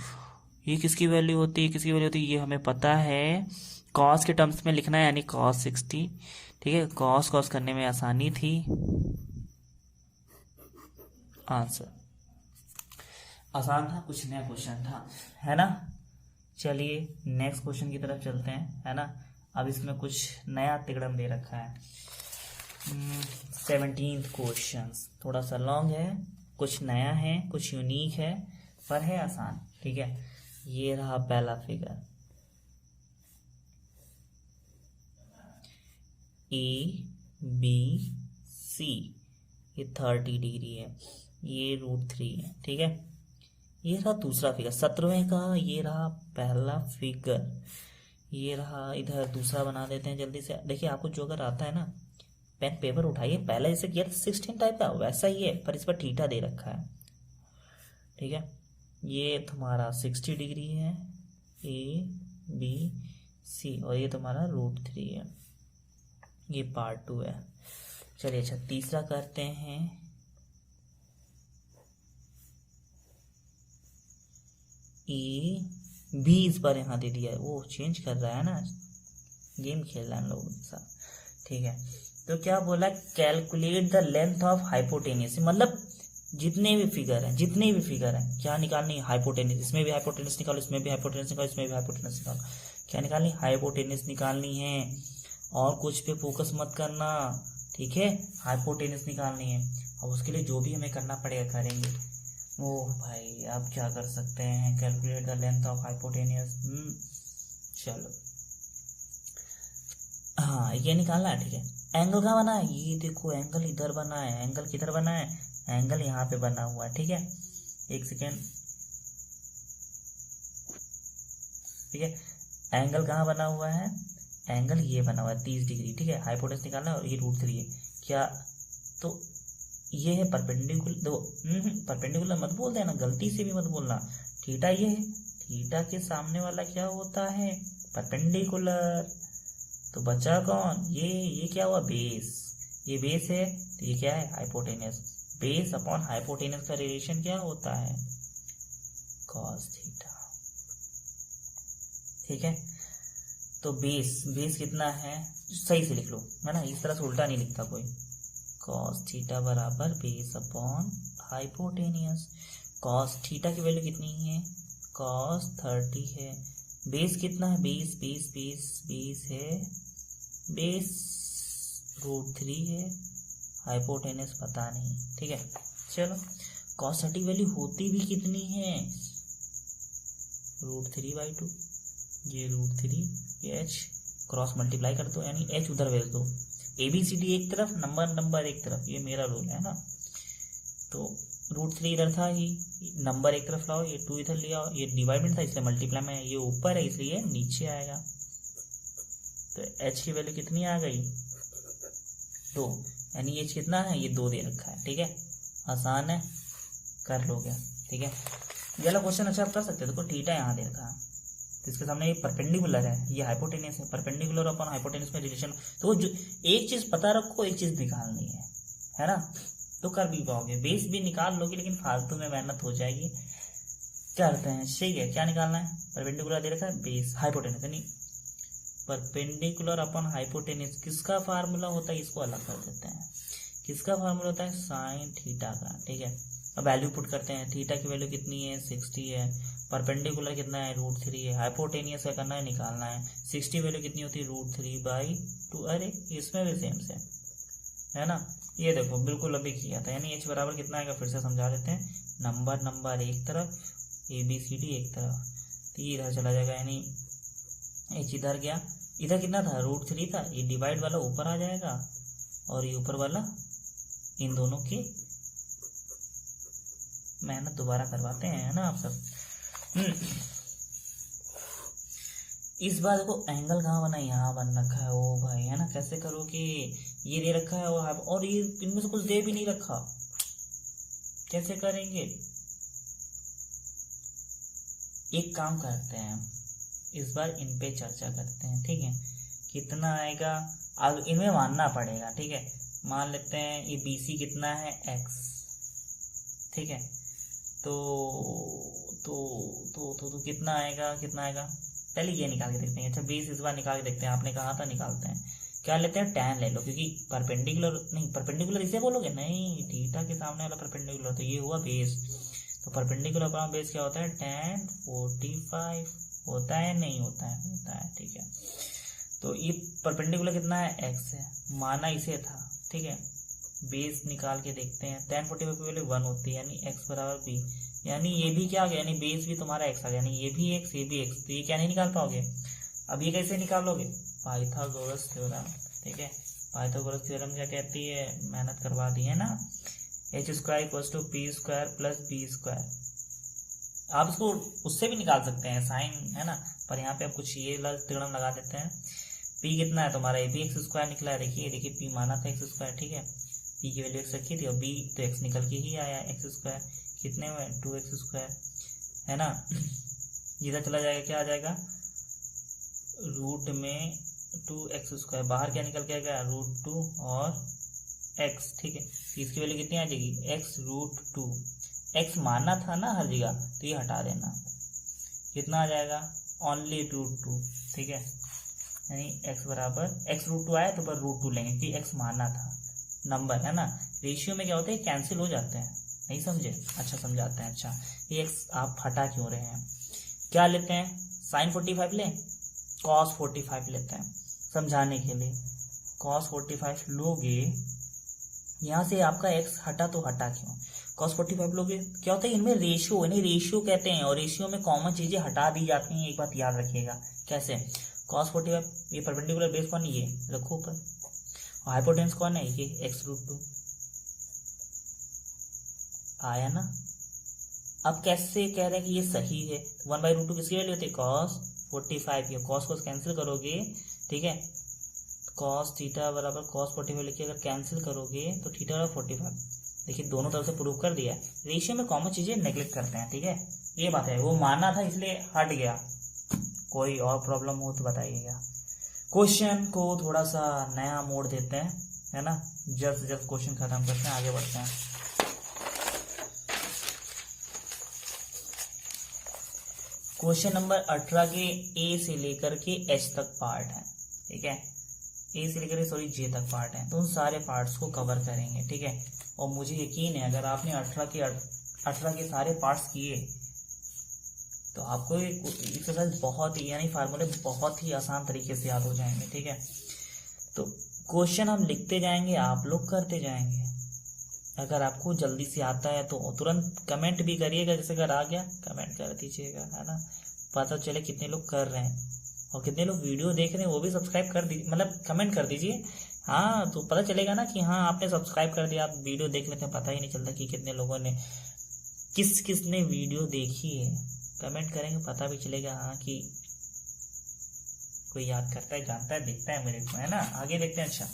ये किसकी वैल्यू होती है, किसकी वैल्यू होती है, ये हमें पता है, कॉस के टर्म्स में लिखना है, यानी कॉस 60, ठीक है। कॉस कॉस करने में आसानी थी, आंसर आसान था, कुछ नया क्वेश्चन था, है ना। चलिए नेक्स्ट क्वेश्चन की तरफ चलते हैं, है ना। अब इसमें कुछ नया तिगड़म दे रखा है। 17th क्वेश्चन थोड़ा सा लॉन्ग है, कुछ नया है, कुछ यूनिक है, पर है आसान, ठीक है। ये रहा पहला फिगर, ABC, ये 30 डिग्री है, ये √3 है, ठीक है। ये रहा दूसरा फिगर 17वें का, ये रहा पहला फिगर, ये रहा इधर दूसरा बना देते हैं जल्दी से। देखिए आपको जो अगर आता है ना, पेन पेपर उठाइए, पहले जैसे किया 16 टाइप का वैसा ही है, पर इस पर थीटा दे रखा है, ठीक है। ये तुम्हारा 60 डिग्री है, ABC, और ये तुम्हारा √3 है, ये पार्ट 2 है। चलिए अच्छा तीसरा करते हैं, AB इस बार यहाँ दे दिया है, वो चेंज कर रहा है ना, गेम खेल रहा है हम लोगों के साथ, ठीक है। तो क्या बोला, calculate the length of hypotenuse, मतलब जितने भी फिगर हैं क्या निकालनी है, हाइपोटेनियस, इसमें भी हाइपोटेनियस निकालो, इसमें भी हाइपोटेनियस निकालो, इसमें भी हाइपोटेनियस निकालो, क्या निकालनी, हाइपोटेनियस निकालनी है, और कुछ पे फोकस मत करना, ठीक है, हाइपोटेनियस निकालनी है। और उसके लिए जो भी हमें करना पड़ेगा करेंगे। ओह भाई आप क्या कर सकते हैं, calculate the length of hypotenuse, चलो हाँ ये निकालना है, ठीक है। एंगल कहाँ बना है, ये देखो एंगल इधर बना है, एंगल किधर बना है, एंगल यहाँ पे बना हुआ है, ठीक है। एक सेकेंड, ठीक है, एंगल कहाँ बना हुआ है, एंगल ये बना हुआ है 30 डिग्री, ठीक है। हाइपोटेनस निकालना है, और ये √3 है, क्या, तो ये है परपेंडिकुलर, दो परपेंडिकुलर मत बोल देना, गलती से भी मत बोलना। थीटा ये है, थीटा के सामने वाला क्या होता है, परपेंडिकुलर, तो बचा कौन, ये क्या हुआ, बेस, ये बेस है, तो ये क्या है, हाइपोटेनस। बेस अपॉन हाइपोटेनस का रिलेशन क्या होता है, कॉस थीटा, ठीक है। तो बेस कितना है, सही से लिख लो, है ना, इस तरह से उल्टा नहीं लिखता कोई। कॉस थीटा बराबर base upon hypotenuse. Cos theta की वैल्यू कितनी है, कॉस 30 है। बेस कितना है, बेस है, बेस √3 है, हाइपोटेनियस पता नहीं, ठीक है। चलो कॉस 30 वैल्यू होती भी कितनी है, √3/2, ये √3, ये h क्रॉस मल्टीप्लाई कर दो, यानी h उधर भेज दो, ABCD एक तरफ, नंबर एक तरफ, ये मेरा रूल है ना। तो √3 इधर था ही, नंबर एक तरफ लाओ, ये 2 इधर ले आओ, ये डिवाइडेड था इसलिए मल्टीप्लाई में, ये ऊपर है इसलिए नीचे आएगा। तो h की वैल्यू कितनी आ गई, 2, यानी h कितना है, ये 2 दे रखा है, ठीक है। आसान है, कर लोगे, ठीक है। ये वाला क्वेश्चन अच्छा आप कर सकते हो। देखो थीटा यहाँ दे रखा है, तो इसके सामने ये परपेंडिकुलर है, ये हाइपोटेनियस है, परपेंडिकुलर अपन हाइपोटेनियस में रिलेशन, तो जो एक चीज पता रखो, एक चीज निकालनी है ना, तो कर भी पाओगे। बेस भी निकाल लोगे लेकिन फालतू में मेहनत हो जाएगी। करते हैं, ठीक है, क्या निकालना है, परपेंडिकुलर दे रखा है, बेस हाइपोटेनियस, यानी परपेंडिकुलर अपन हाइपोटेनियस किसका फार्मूला होता है, इसको अलग कर देते हैं। किसका फार्मूला होता है, साइन थीटा का, ठीक है। अब वैल्यू पुट करते हैं, थीटा की वैल्यू कितनी है, 60 है, परपेंडिकुलर कितना है, √3 है, हाइपोटेनियस का करना है, निकालना है। 60 वैल्यू कितनी होती है, √3/2, अरे इसमें भी सेम है ना। ये देखो बिल्कुल अभी किया था, यानी h बराबर कितना आएगा, फिर से समझा देते हैं। नंबर एक तरफ, ABCD एक तरफ, तो ये इधर चला जाएगा, यानी h इधर गया, इधर कितना था, √3 था, ये डिवाइड वाला ऊपर आ जाएगा और ये ऊपर वाला, इन दोनों की मेहनत दोबारा करवाते हैं, है ना आप सब। इस बार देखो एंगल कहाँ बना, यहाँ बन रखा है, ओ भाई, है ना। कैसे करो कि ये दे रखा है और ये इनमें से कुछ दे भी नहीं रखा, कैसे करेंगे। एक काम करते हैं, इस बार इन पे चर्चा करते हैं, ठीक है। कितना आएगा, अब इनमें मानना पड़ेगा, ठीक है। मान लेते हैं ये BC कितना है, x, ठीक है। तो कितना आएगा, पहले ये निकाल के देखते हैं। अच्छा बेस इस बार निकाल के देखते हैं, आपने कहा था निकालते हैं। क्या लेते हैं, tan ले लो, क्योंकि परपेंडिकुलर इसे बोलोगे, नहीं थीटा के सामने वाला परपेंडिकुलर, तो ये हुआ बेस। तो परपेंडिकुलर अपना बेस क्या होता है, tan 45 होता है, नहीं होता है, ठीक है। तो ये परपेंडिकुलर कितना है, x है, माना इसे था, ठीक है। बेस निकाल के देखते हैं, tan 45 की वैल्यू 1 होती है, यानी x बराबर b, यानी ये भी क्या आ गया, यानी बेस भी तुम्हारा x आ गया, यानी ये भी x, ये भी x, तो ये क्या नहीं निकाल पाओगे। अब ये कैसे निकालोगे, पाइथागोरस थ्योरम, ठीक है। पाइथागोरस थ्योरम क्या कहती है, मेहनत करवा दी है ना, h² = p² + b²। आप इसको उससे भी निकाल सकते हैं, साइन, है ना, पर यहाँ पे आप कुछ ये थ्योरम लगा देते हैं। p कितना है तुम्हारा, ये भी x² निकला है, देखिए p माना था x², ठीक है। p की वैल्यू x रखी थी और b तो x निकल के ही आया, x², कितने में 2x², है ना। इधर चला जाएगा, क्या आ जाएगा, रूट में 2x², बाहर क्या निकल के आएगा, √2 और x, ठीक है। तो इसकी वैल्यू कितनी आ जाएगी, x√2, x माना था ना हर जगह, तो ये हटा देना, कितना आ जाएगा, ओनली √2, ठीक है। यानी x बराबर x√2 आया तो पर √2 लेंगे, कि x माना था, नंबर है ना। रेशियो में क्या होता है, कैंसिल हो जाते हैं, नहीं समझे, अच्छा समझाते हैं। अच्छा ये x आप हटा क्यों रहे हैं, क्या लेते हैं, sin 45 लें, cos 45 लेते हैं समझाने के लिए। cos 45 लोगे, यहाँ से आपका x हटा तो हटा क्यों, cos 45 लोगे, क्या होता है इनमें रेशियो, यानी रेशियो कहते हैं, और रेशियो में कॉमन चीजें हटा दी जाती हैं, एक बात याद रखिएगा। कैसे, cos 45, ये परपेंडिकुलर बेस कौन है, ये रखो ऊपर, और हाइपोटेन्यूस कौन है, ये x√2 आया ना। अब कैसे कह रहे हैं कि ये सही है, 1/√2 किसकी वैल्यू होती है, cos 45 की, cos को कैंसिल करोगे, ठीक है। cos थीटा बराबर cos 45 लिखिए, अगर कैंसिल करोगे तो थीटा बराबर 45, देखिए दोनों तरफ से प्रूव कर दिया। रेशियो में कॉमन चीजें नेग्लेक्ट करते हैं, ठीक है, ये बात है। वो माना था इसलिए हट गया, कोई और प्रॉब्लम हो तो बताइएगा। क्वेश्चन को थोड़ा सा नया मोड़ देते हैं, है ना, जल्द से जल्द क्वेश्चन खत्म करते हैं, आगे बढ़ते हैं। क्वेश्चन नंबर 18 के ए से लेकर के एच तक पार्ट है, ठीक है, ए से लेकर सॉरी जे तक पार्ट है, तो उन सारे पार्ट्स को कवर करेंगे, ठीक है। और मुझे यकीन है अगर आपने 18 के सारे पार्ट्स किए तो आपको एक्सरसाइज बहुत ही यानी फार्मूले बहुत ही आसान तरीके से याद हो जाएंगे, ठीक है। तो क्वेश्चन हम लिखते जाएंगे, आप लोग करते जाएंगे। अगर आपको जल्दी से आता है तो तुरंत कमेंट भी करिएगा, जैसे अगर आ गया कमेंट कर दीजिएगा, है ना, पता चले कितने लोग कर रहे हैं और कितने लोग वीडियो देख रहे हैं, वो भी सब्सक्राइब कर दीजिए, मतलब कमेंट कर दीजिए, हाँ, तो पता चलेगा ना कि हाँ आपने सब्सक्राइब कर दिया। आप वीडियो देख लेते हैं, पता ही नहीं चलता कि कितने लोगों ने किस ने वीडियो देखी है। कमेंट करेंगे पता भी चलेगा हाँ कि कोई याद करता है, जानता है, देखता है मेरे को, है ना। आगे देखते हैं, अच्छा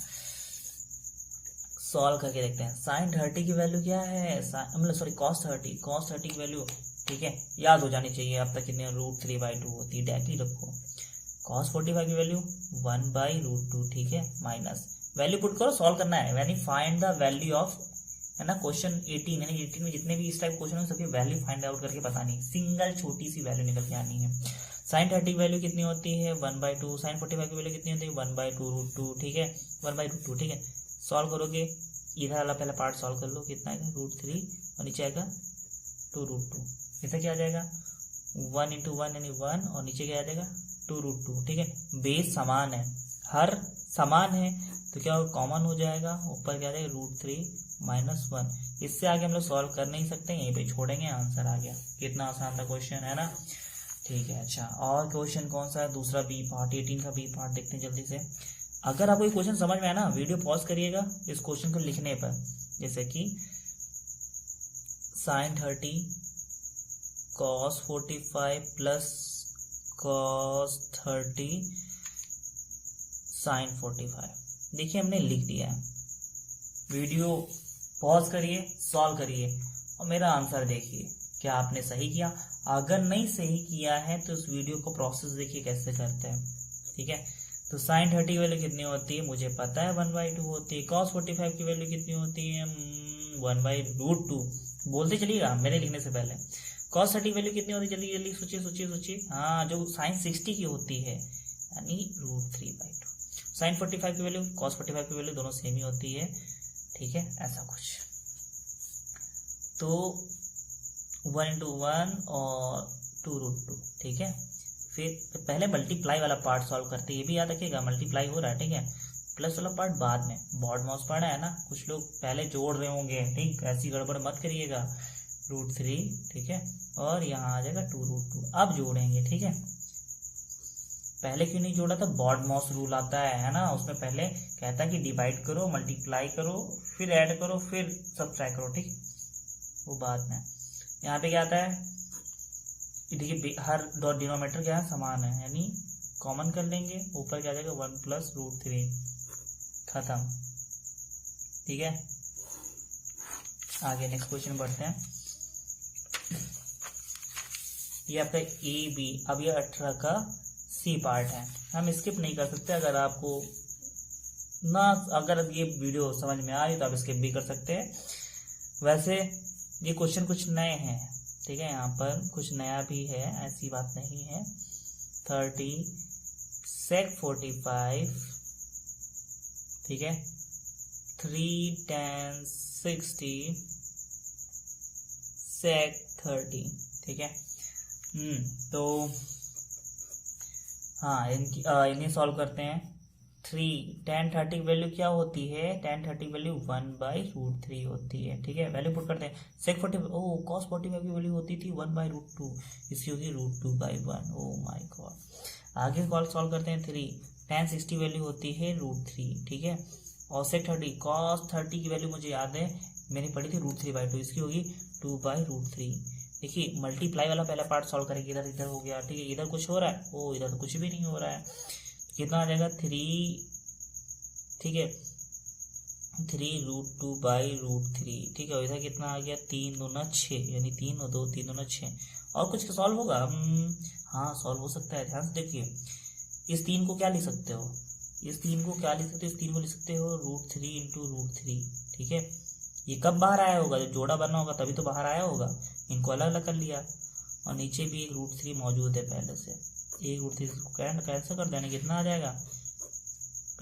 सॉल्व करके देखते हैं। साइन 30 की वैल्यू क्या है, मतलब सॉरी कॉस 30 की वैल्यू, ठीक है, याद हो जानी चाहिए। अब तक कितने √3/2 होती है, डायरेक्टली रखो। कॉस 45 की वैल्यू 1/√2, ठीक है, माइनस वैल्यू पुट करो, सॉल्व करना है, यानी फाइंड द वैल्यू ऑफ, है ना। क्वेश्चन 18 यानी 18 में जितने भी इस टाइप क्वेश्चन है सबकी वैल्यू फाइंड आउट करके बतानी, सिंगल छोटी सी वैल्यू निकल के आनी है। साइन 30 की वैल्यू कितनी होती है 1/2, साइन 45 की वैल्यू कितनी होती है 1/2√2, ठीक है, 1/2, ठीक है। सॉल्व करोगे, इधर वाला पहला पार्ट सॉल्व कर लो, कितना आएगा √3 और नीचे आएगा 2√2, इधर क्या आ जाएगा 1 × 1 यानी 1 और नीचे क्या आ जाएगा 2√2, ठीक है। बेस समान है, हर समान है तो क्या कॉमन हो जाएगा, ऊपर क्या आ जाएगा √3 - 1। इससे आगे हम लोग सॉल्व कर नहीं सकते, यहीं पे छोड़ेंगे, आंसर आ गया। कितना आसान था क्वेश्चन, है ना, ठीक है। अच्छा और क्वेश्चन कौन सा है, दूसरा बी पार्ट, 18 का बी पार्ट देखते हैं जल्दी से। अगर आपको ये क्वेश्चन समझ में आया ना, वीडियो पॉज करिएगा इस क्वेश्चन को लिखने पर, जैसे कि sine 30 cos 45 plus cos 30 sine 45, देखिए हमने लिख दिया है। वीडियो पॉज करिए, सॉल्व करिए और मेरा आंसर देखिए, क्या आपने सही किया। अगर नहीं सही किया है तो इस वीडियो को प्रोसेस देखिए कैसे करते हैं, ठीक है। तो साइन 30 की वैल्यू कितनी होती है, मुझे पता है 1/2 होती है। cos 45 की वैल्यू कितनी होती है 1/√2, बोलते चलिएगा मेरे लिखने से पहले। cos 30 की वैल्यू कितनी होती है, जल्दी जल्दी सोचिए, हाँ, जो साइन 60 की होती है यानी √3/2। साइन 45 की वैल्यू, cos 45 की वैल्यू दोनों सेम ही होती है, ठीक है, ऐसा कुछ। तो 1 × 1 और 2√2, ठीक है। फिर पहले मल्टीप्लाई वाला पार्ट सॉल्व करते हैं, ये भी याद रखिएगा मल्टीप्लाई हो रहा है, ठीक है। प्लस वाला पार्ट बाद में, बॉड माउस पढ़ा है ना, कुछ लोग पहले जोड़ रहे होंगे, ठीक, ऐसी गड़बड़ मत करिएगा। √3, ठीक है, और यहाँ आ जाएगा 2√2, अब जोड़ेंगे, ठीक है। पहले क्यों नहीं जोड़ा था, बॉड माउस रूल आता है ना, उसमें पहले कहता है कि डिवाइड करो, मल्टीप्लाई करो, फिर ऐड करो, फिर सब्ट्रैक्ट करो, ठीक, वो बाद में। यहाँ पे क्या आता है, देखिए हर डिनोमिनेटर क्या है, समान है, यानी कॉमन कर लेंगे, ऊपर क्या आ जाएगा 1 + √3, खत्म, ठीक है। आगे नेक्स्ट क्वेश्चन बढ़ते हैं। ये आपका ए बी, अब ये 18 का सी पार्ट है, हम स्किप नहीं कर सकते। अगर आपको ना, अगर ये वीडियो समझ में आ रही तो आप स्किप भी कर सकते हैं। वैसे ये क्वेश्चन कुछ नए हैं, ठीक है, यहाँ पर कुछ नया भी है, ऐसी बात नहीं है। 30 sec 45, ठीक है, 3 tan 60 sec 30, ठीक है। तो हाँ, इन्हें सॉल्व करते हैं। 3 tan 30 की वैल्यू क्या होती है, tan 30 की वैल्यू 1/√3 होती है, ठीक है। वैल्यू पुट करते हैं। sec 45, cos 45 की वैल्यू होती थी 1/√2, इसकी होगी √2/1, ओ माय गॉड। आगे सॉल्व करते हैं। 3 tan 60 वैल्यू होती है √3, ठीक है, और sec 30 cos 30 की वैल्यू मुझे याद है, मैंने पढ़ी थी √3/2, इसकी होगी 2/√3। देखिए मल्टीप्लाई वाला पहला पार्ट सॉल्व करेंगे, इधर इधर हो गया, ठीक है, इधर कुछ हो रहा है, ओ इधर तो कुछ भी नहीं हो रहा है, कितना आ जाएगा 3, ठीक है, 3√2/√3, ठीक है, और इधर कितना आ गया 3 दूना 6, यानी 3 और 2 3 दूना 6। और कुछ सॉल्व होगा, हाँ सॉल्व हो सकता है, ध्यान से देखिए। इस 3 को क्या लिख सकते हो, इस 3 को क्या लिख सकते हो, इस 3 को लिख सकते हो √3 × √3, ठीक है। ये कब बाहर आया होगा, जब जोड़ा बना होगा तभी तो बाहर आया होगा, इनको अलग अलग कर लिया। और नीचे भी एक √3 मौजूद है पहले से, एक √3 को कैंसिल कर देना, कितना आ जाएगा,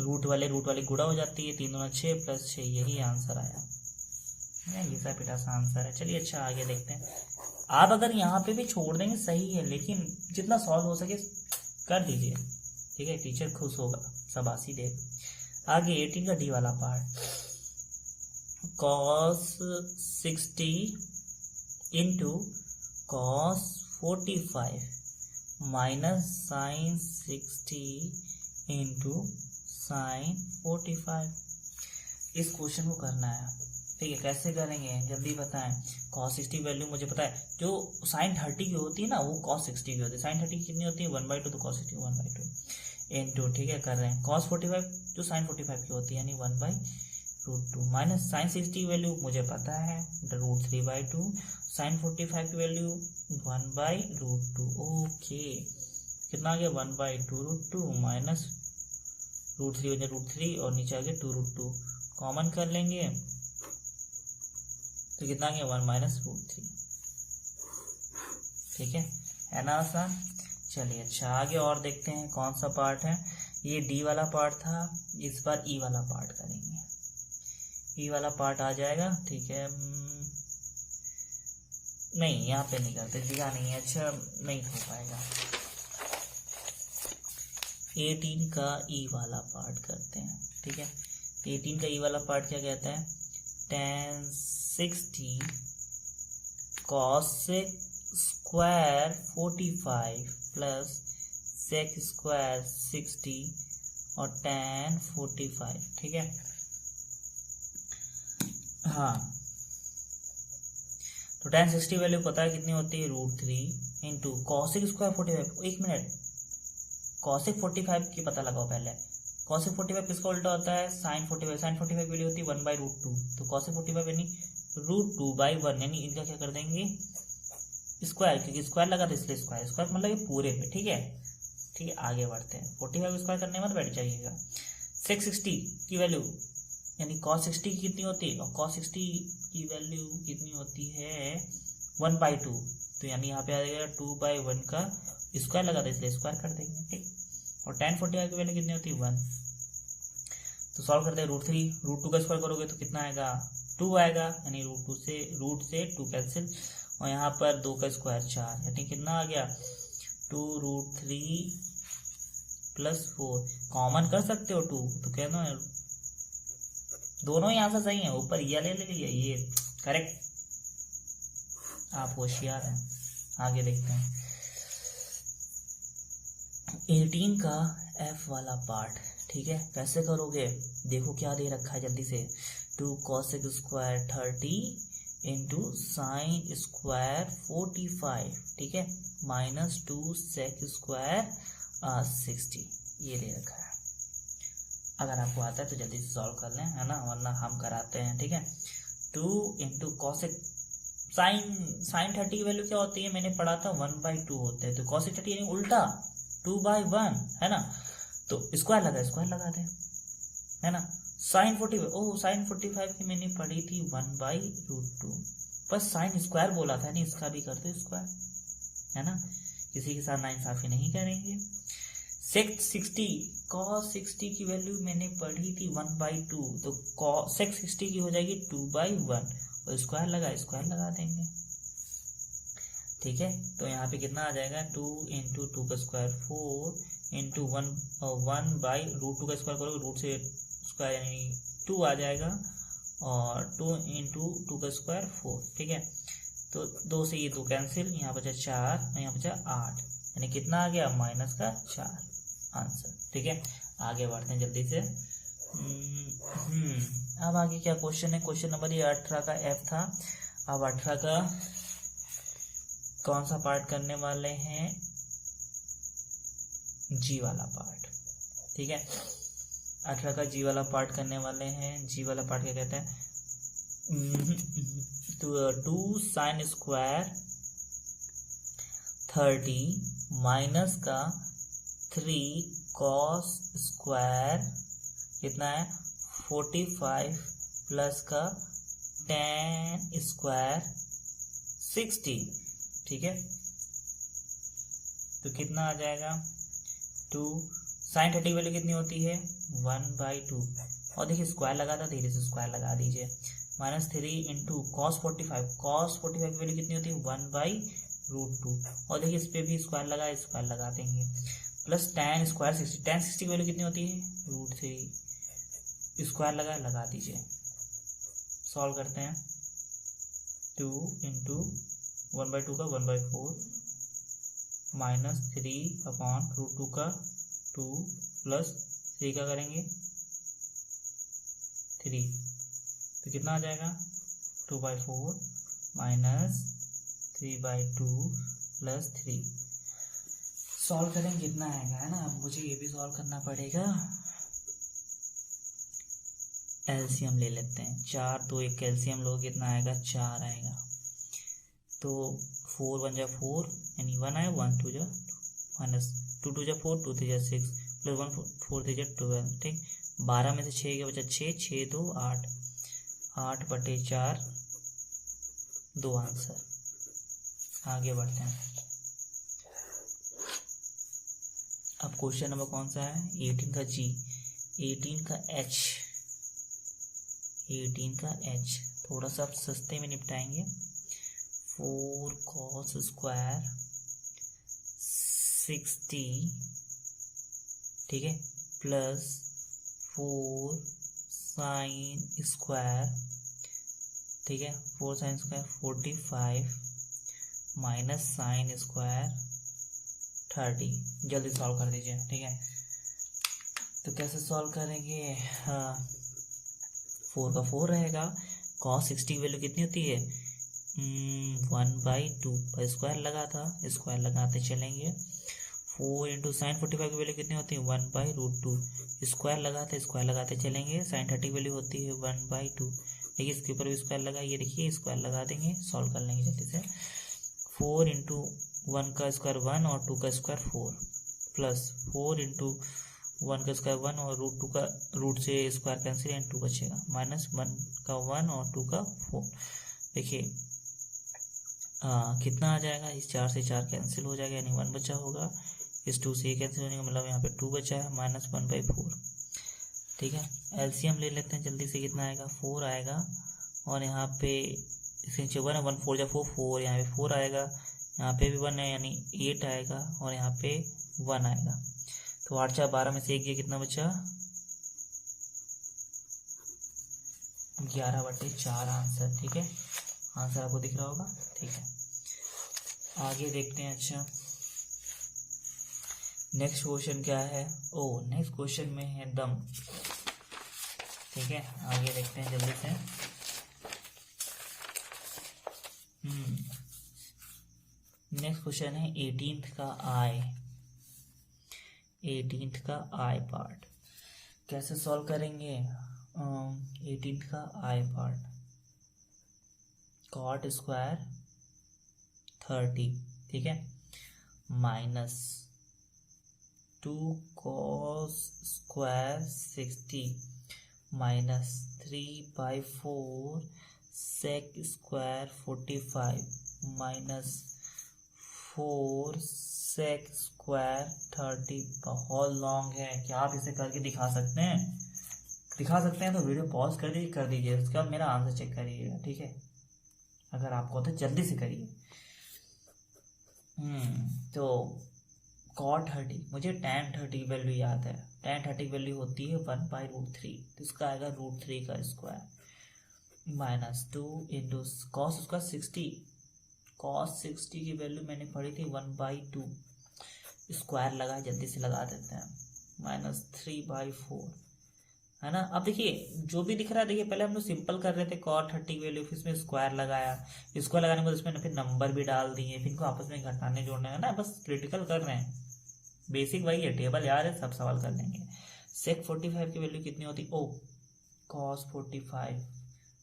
रूट वाले गुणा हो जाती है, 3 दूना 6 + 6, यही आंसर आया। घिसा पिटा सा आंसर है। चलिए अच्छा आगे देखते हैं। आप अगर यहाँ पे भी छोड़ देंगे सही है, लेकिन जितना सॉल्व हो सके कर दीजिए, ठीक है, टीचर खुश होगा, शाबाशी देगा। आगे 18 का डी वाला part, cos 60 into cos 45 minus sin 60 into sin 45। इस क्वेश्चन को करना है, ठीक है। कैसे करेंगे जल्दी बताएं। cos 60 वैल्यू मुझे पता है, जो sin 30 की होती है ना वो cos 60 की होती है। sin 30 की कितनी होती है, 1/2, तो cos 60 1/2 इंटू, ठीक है, कर रहे हैं cos 45 जो sin 45 की होती है, यानी 1/√2 माइनस sin 60 की वैल्यू मुझे पता है, √3/2, sin 45 की वैल्यू 1/√2। ओके, कितना आ गया, 1/2√2 माइनस √3 हो जाए √3 और नीचे आ गया 2√2, कॉमन कर लेंगे तो कितना गया, 1 - √3, ठीक है ना आसान। चलिए अच्छा आगे और देखते हैं कौन सा पार्ट है। ये डी वाला पार्ट था, इस बार ई वाला पार्ट करेंगे। ई वाला पार्ट आ जाएगा, ठीक है, नहीं यहाँ पे नहीं करते, जगह नहीं है, अच्छा नहीं हो पाएगा। 18 का ई वाला पार्ट करते हैं, ठीक है। 18 का ई वाला पार्ट क्या कहता है, tan 60 cos square 45 plus sec square 60 और tan 45, ठीक है। हाँ, तो tan 60 वैल्यू पता है कितनी होती है, √3 इंटू cosec स्क्वायर 45। एक मिनट, cosec 45 की पता लगाओ पहले। cosec 45 किसका उल्टा होता है, sin 45। sin 45 वैल्यू होती है 1/√2, तो cosec 45 यानी √2/1, यानी इनका क्या कर देंगे स्क्वायर, क्योंकि स्क्वायर लगा था इसलिए स्क्वायर, स्क्वायर मतलब ये पूरे पे, ठीक है। ठीक है आगे बढ़ते हैं। 45 स्क्वायर करने मत बैठ जाइएगा। sec 60 की वैल्यू यानी cos 60 की कितनी होती है, और cos 60 की वैल्यू कितनी होती है 1/2, तो यानी यहाँ पे आ जाएगा 2/1 का स्क्वायर लगा था इसलिए स्क्वायर कर देंगे, ठीक। और tan 45 की वैल्यू कितनी होती है 1, तो सॉल्व करते हैं √2 का स्क्वायर करोगे तो कितना आएगा 2 आएगा, यानी रूट से 2 कैंसिल, और यहाँ पर 2 का स्क्वायर 4, यानी कितना आ गया 2√3 + 4, कॉमन कर सकते हो 2, तो कहना है दोनों ही आंसर सही है, ऊपर ये ले लिया, ये करेक्ट, आप होशियार हैं। आगे देखते हैं 18 का एफ वाला पार्ट, ठीक है। कैसे करोगे, देखो क्या दे रखा है जल्दी से, 2 cosec square 30 into sine square 45, ठीक है, माइनस 2 sec स्क्वायर 60, ये दे रखा है। अगर आपको आता है तो जल्दी से सॉल्व कर लें, है ना, वरना हम कराते हैं, ठीक है। 2 इंटू cosec साइन 30 की वैल्यू क्या होती है, मैंने पढ़ा था 1/2 होते हैं, तो cosec 30 यानी उल्टा 2/1, है ना, तो स्क्वायर लगा दें, है ना। साइन 45 की मैंने पढ़ी थी 1/√2, बस साइन स्क्वायर बोला था, नहीं इसका भी करते स्क्वायर, है ना, किसी के साथ नाइंसाफी नहीं करेंगे। sec 60 cos 60 की वैल्यू मैंने पढ़ी थी 1/2, तो sec 60 की हो जाएगी 2/1, और स्क्वायर लगा देंगे, ठीक है। तो यहाँ पे कितना आ जाएगा 2 इंटू 2 का स्क्वायर 4 इंटू 1/√2 का स्क्वायर करोगे, रूट से स्क्वायर यानी 2 आ जाएगा, और 2 इंटू 2 का स्क्वायर 4, ठीक है। तो 2 से ये 2 कैंसिल, यहाँ बचा 4 और यहाँ बचा 8, यानी कितना आ गया -4 आंसर, ठीक है। आगे बढ़ते हैं जल्दी से। अब आगे क्या क्वेश्चन है, क्वेश्चन नंबर ये 18 का एफ था। अब 18 का कौन सा पार्ट करने वाले हैं, जी वाला पार्ट, ठीक है। 18 का जी वाला पार्ट करने वाले हैं। जी वाला पार्ट क्या कहता है, 2 sin स्क्वायर 30 माइनस का 3 cos स्क्वायर कितना है 45 प्लस का tan स्क्वायर 60, ठीक है। तो कितना आ जाएगा 2। साइन 30 की वैल्यू कितनी होती है 1/2। और देखिए स्क्वायर लगा था, धीरे से स्क्वायर लगा दीजिए। -3 इंटू कॉस 45। कॉस 45 की वैल्यू कितनी होती है 1/√2। और देखिए इस पर भी स्क्वायर लगा देंगे। Plus tan square 60। tan 60 की वैल्यू कितनी होती है √3। स्क्वायर लगा दीजिए। सॉल्व करते हैं। 2 इंटू 1/2 का 1/4 -3/√2 का 2 प्लस 3 का करेंगे 3। तो कितना आ जाएगा 2/4 -3/2 प्लस 3। सॉल्व करेंगे कितना आएगा, है ना। अब मुझे ये भी सॉल्व करना पड़ेगा। एलसीएम ले लेते हैं। 4 तो एक कैल्शियम लो, कितना आएगा 4 आएगा। तो 4 1 जा 4 यानी 1 आया। 1 2 जा -2 2 जा 4 2 3 जा 6 प्लस 1 4 3 जा 12। ठीक, 12 में से 6 का बचा 6 6 2 8 8/4 2 आंसर। आगे बढ़ते हैं। अब क्वेश्चन नंबर कौन सा है 18 का जी, 18 का एच। 18 का एच थोड़ा सा आप सस्ते में निपटाएंगे। 4 cos स्क्वायर 60, ठीक है, प्लस 4 साइन स्क्वायर, ठीक है, 4 sine square 45 minus sine square 30। जल्दी सॉल्व कर दीजिए। ठीक है, तो कैसे सॉल्व करेंगे। 4 का 4 रहेगा। cos 60 की वैल्यू कितनी होती है 1/2 पर स्क्वायर लगा था, स्क्वायर लगाते चलेंगे। 4 इंटू साइन 45 की वैल्यू कितनी होती है 1/√2। स्क्वायर लगाते चलेंगे। साइन 30 की वैल्यू होती है 1/2। देखिए इसके ऊपर भी स्क्वायर लगा, ये देखिए स्क्वायर लगा देंगे। सॉल्व कर लेंगे जल्दी से। 4 इंटू 1 का स्क्वायर 1 और 2 का स्क्वायर 4 प्लस 4 इंटू 1 का स्क्वायर 1 और √2 का रूट से स्क्वायर कैंसिल एंड 2 बचेगा -1 का 1 और 2 का 4। देखिए कितना आ जाएगा, इस 4 से 4 कैंसिल हो जाएगा यानी 1 बचा होगा। इस 2 से ये कैंसिल होने का मतलब यहाँ पे 2 बचा है -1/4। ठीक है, एलसीएम ले लेते हैं जल्दी से। कितना आएगा 4 आएगा। और यहाँ पे इसके नीचे 1 है, 1 4 जा 4 4, यहाँ पे 4 आएगा, यहाँ पे भी 1 है यानी 8 आएगा और यहाँ पे 1 आएगा। तो 8 4 12 में से 1 गया, कितना बचा 11/4 आंसर। ठीक है, आंसर आपको दिख रहा होगा। ठीक है, आगे देखते हैं। अच्छा नेक्स्ट क्वेश्चन क्या है, नेक्स्ट क्वेश्चन में है दम। ठीक है, आगे देखते हैं जल्दी से। नेक्स्ट क्वेश्चन है 18th का आई। 18th का आई पार्ट कैसे सॉल्व करेंगे। 18th का आई पार्ट कॉट स्क्वायर 30, ठीक है, minus 2 cos square 60 minus 3/4 sec square 45 minus 4 sec square 30। बहुत लॉन्ग है, क्या आप इसे करके दिखा सकते हैं? तो वीडियो पॉज कर दीजिए, उसके बाद मेरा आंसर चेक करिएगा। ठीक है, अगर आपको तो जल्दी से करिए। तो cot 30, मुझे tan 30 की वैल्यू याद है। tan 30 की वैल्यू होती है 1/√3, तो इसका आएगा √3 का स्क्वायर माइनस 2 इंटू कॉस उसका 60। cos 60 की वैल्यू मैंने पढ़ी थी 1/2। स्क्वायर लगा, जल्दी से लगा देते हैं, -3/4, है ना। अब देखिए जो भी दिख रहा है, देखिए पहले हम लोग सिंपल कर रहे थे cot 30 की वैल्यू, फिर इसमें स्क्वायर लगाया, स्क्वायर लगाने के बाद इसमें फिर नंबर भी डाल दिए, फिर इनको आपस में घटाने जोड़ने है ना, बस क्रिटिकल कर रहे हैं। बेसिक वही है, टेबल याद है, सब सवाल कर लेंगे। sec 45 की वैल्यू कितनी होती, cos 45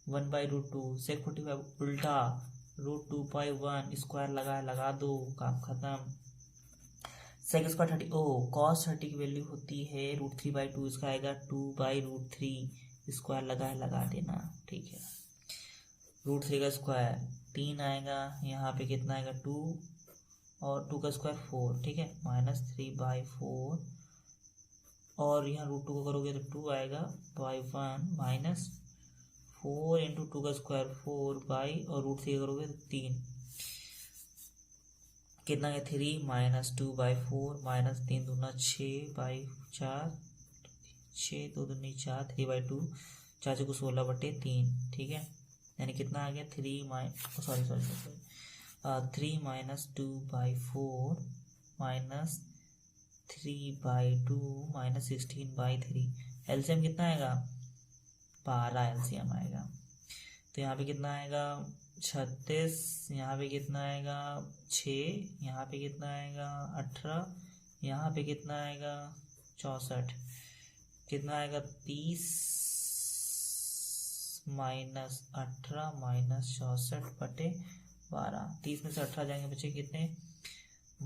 1/√2, sec 45 उल्टा √2/1, स्क्वायर लगा दो, काम खत्म। sec स्क्वायर 30, cos 30 की वैल्यू होती है √3/2, इसका आएगा 2/√3, स्क्वायर लगा देना। ठीक है, √3 का स्क्वायर 3 आएगा, यहाँ पे कितना आएगा 2 और 2 का स्क्वायर 4, ठीक है, -3/4 और यहाँ √2 को करोगे तो 2 आएगा बाई 1 -4 इंटू 2 का स्क्वायर 4 बाई और √3 करोगे तो 3, कितना है 3 -2/4 -3 दूना 6/4, 6 2 दूनी 4, 3/2, 4 को 16/3, ठीक है, यानी कितना आ गया 3 -2/4 -3/2 -16/3, एलसीएम कितना आएगा 12 एलसीएम आएगा। तो यहाँ पे कितना आएगा 36, यहाँ पे कितना आएगा 6, यहाँ पे कितना आएगा 18, यहाँ पे कितना आएगा 64, कितना आएगा 30 -18 -64/12, 30 में से 18 जाएंगे बच्चे कितने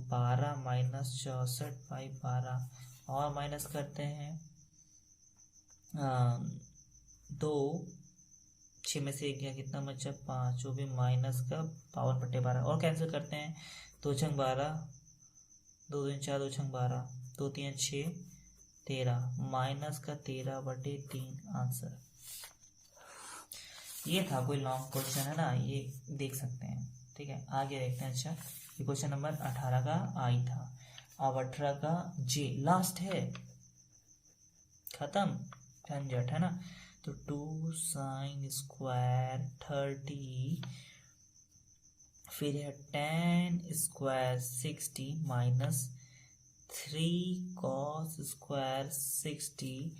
12 -64/12 और माइनस करते हैं 2, 6 में से 1 गया कितना बच्चा 5, जो भी माइनस का 52/12 और कैंसिल करते हैं 2 छंग 12, 2 दूनी 4, 2 छंग 12, 2 3 6 13, माइनस का 13/3 आंसर। ये था कोई लॉन्ग क्वेश्चन है ना, ये देख सकते हैं, ठीक है। आगे देखते हैं। अच्छा ये क्वेश्चन नंबर 18 का आई था, अब 18 का जे लास्ट है, खत्म झंझट है ना। तो 2 sin स्क्वायर 30, फिर है tan square 60 -3 cos square 60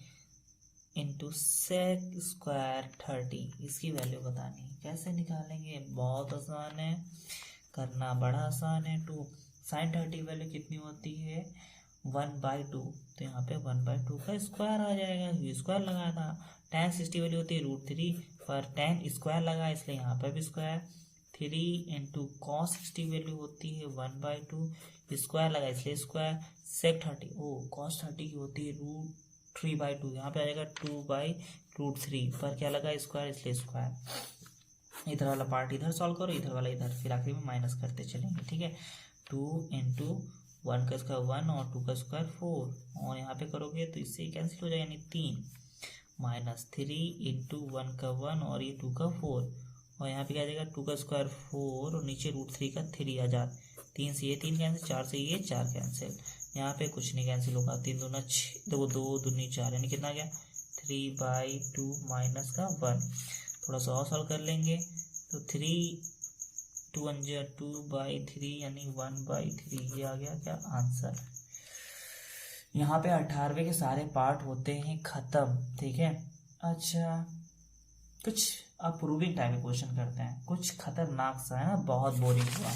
into sec square 30, इसकी वैल्यू बतानी है। कैसे निकालेंगे, बहुत आसान है, करना बड़ा आसान है। 2 sin 30 वैल्यू कितनी होती है 1/2, तो यहाँ पे 1/2 का स्क्वायर आ जाएगा, स्क्वायर लगाया था। tan 60 वैल्यू होती है √3, पर tan स्क्वायर लगा इसलिए यहाँ पर भी स्क्वायर। 3 इंटू cos 60 वैल्यू होती है 1/2, स्क्वायर लगा इसलिए स्क्वायर। sec 30, cos 30 की होती है √3/2, यहाँ पे आ जाएगा 2/√3, पर क्या लगा स्क्वायर इसलिए स्क्वायर। इधर वाला पार्ट इधर सॉल्व करो, इधर वाला इधर, फिर आखिर में माइनस करते चलेंगे, ठीक है। 2 इंटू 1 का स्क्वायर 1 और 2 का स्क्वायर 4, और यहाँ पे करोगे तो इससे कैंसिल हो जाएगा, यानी 3 -3 इंटू 1 का 1 और ये 2 का 4, और यहाँ पे क्या आ जाएगा 2 का स्क्वायर 4 और नीचे √3 का 3 आ जाए, 3 से ये 3 कैंसिल, 4 से ये 4 कैंसिल, यहाँ पे कुछ नहीं कैंसिल होगा। 3 दूना 6, 2 दूनी 4, यानी कितना गया 3/2 माइनस का 1। थोड़ा सा और सॉल्व कर लेंगे तो 3 2 2/3 यानी 1/3, ये आ गया क्या आंसर। यहाँ पे 18वें के सारे पार्ट होते हैं खत्म, ठीक है। अच्छा कुछ अब प्रूविंग टाइप के क्वेश्चन करते हैं, कुछ खतरनाक सा है ना, बहुत बोरिंग हुआ।